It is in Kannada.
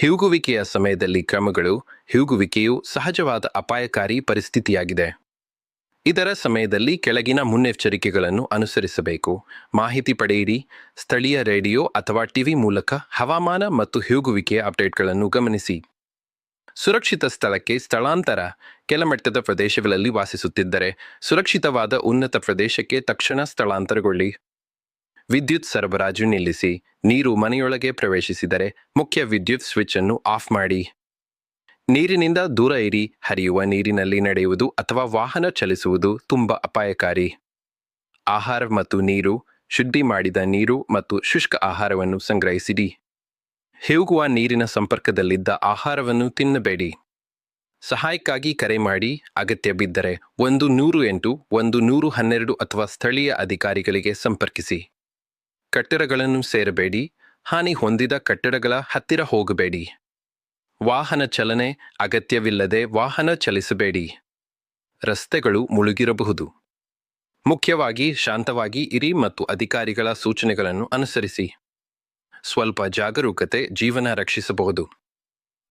ಹಿಗ್ಗುವಿಕೆಯ ಸಮಯದಲ್ಲಿ ಕ್ರಮಗಳು. ಹಿಗ್ಗುವಿಕೆಯು ಸಹಜವಾದ ಅಪಾಯಕಾರಿ ಪರಿಸ್ಥಿತಿಯಾಗಿದೆ. ಇದರ ಸಮಯದಲ್ಲಿ ಕೆಳಗಿನ ಮುನ್ನೆಚ್ಚರಿಕೆಗಳನ್ನು ಅನುಸರಿಸಬೇಕು. ಮಾಹಿತಿ ಪಡೆಯಿರಿ. ಸ್ಥಳೀಯ ರೇಡಿಯೋ ಅಥವಾ ಟಿವಿ ಮೂಲಕ ಹವಾಮಾನ ಮತ್ತು ಹಿಗ್ಗುವಿಕೆಯ ಅಪ್ಡೇಟ್ಗಳನ್ನು ಗಮನಿಸಿ. ಸುರಕ್ಷಿತ ಸ್ಥಳಕ್ಕೆ ಸ್ಥಳಾಂತರ. ಕೆಳಮಟ್ಟದ ಪ್ರದೇಶಗಳಲ್ಲಿ ವಾಸಿಸುತ್ತಿದ್ದರೆ ಸುರಕ್ಷಿತವಾದ ಉನ್ನತ ಪ್ರದೇಶಕ್ಕೆ ತಕ್ಷಣ ಸ್ಥಳಾಂತರಗೊಳ್ಳಿ. ವಿದ್ಯುತ್ ಸರಬರಾಜು ನಿಲ್ಲಿಸಿ. ನೀರು ಮನೆಯೊಳಗೆ ಪ್ರವೇಶಿಸಿದರೆ ಮುಖ್ಯ ವಿದ್ಯುತ್ ಸ್ವಿಚ್ ಅನ್ನು ಆಫ್ ಮಾಡಿ. ನೀರಿನಿಂದ ದೂರ ಇರಿ. ಹರಿಯುವ ನೀರಿನಲ್ಲಿ ನಡೆಯುವುದು ಅಥವಾ ವಾಹನ ಚಲಿಸುವುದು ತುಂಬಾ ಅಪಾಯಕಾರಿ. ಆಹಾರ ಮತ್ತು ನೀರು. ಶುದ್ಧಿ ಮಾಡಿದ ನೀರು ಮತ್ತು ಶುಷ್ಕ ಆಹಾರವನ್ನು ಸಂಗ್ರಹಿಸಿಡಿ. ಹಿಗ್ಗುವ ನೀರಿನ ಸಂಪರ್ಕದಲ್ಲಿದ್ದ ಆಹಾರವನ್ನು ತಿನ್ನಬೇಡಿ. ಸಹಾಯಕ್ಕಾಗಿ ಕರೆ ಮಾಡಿ. ಅಗತ್ಯ ಬಿದ್ದರೆ 108 112 ಅಥವಾ ಸ್ಥಳೀಯ ಅಧಿಕಾರಿಗಳಿಗೆ ಸಂಪರ್ಕಿಸಿ. ಕಟ್ಟಡಗಳನ್ನು ಸೇರಬೇಡಿ. ಹಾನಿ ಹೊಂದಿದ ಕಟ್ಟಡಗಳ ಹತ್ತಿರ ಹೋಗಬೇಡಿ. ವಾಹನ ಚಲನೆ. ಅಗತ್ಯವಿಲ್ಲದೆ ವಾಹನ ಚಲಿಸಬೇಡಿ. ರಸ್ತೆಗಳು ಮುಳುಗಿರಬಹುದು. ಮುಖ್ಯವಾಗಿ ಶಾಂತವಾಗಿ ಇರಿ ಮತ್ತು ಅಧಿಕಾರಿಗಳ ಸೂಚನೆಗಳನ್ನು ಅನುಸರಿಸಿ. ಸ್ವಲ್ಪ ಜಾಗರೂಕತೆ ಜೀವನ ರಕ್ಷಿಸಬಹುದು.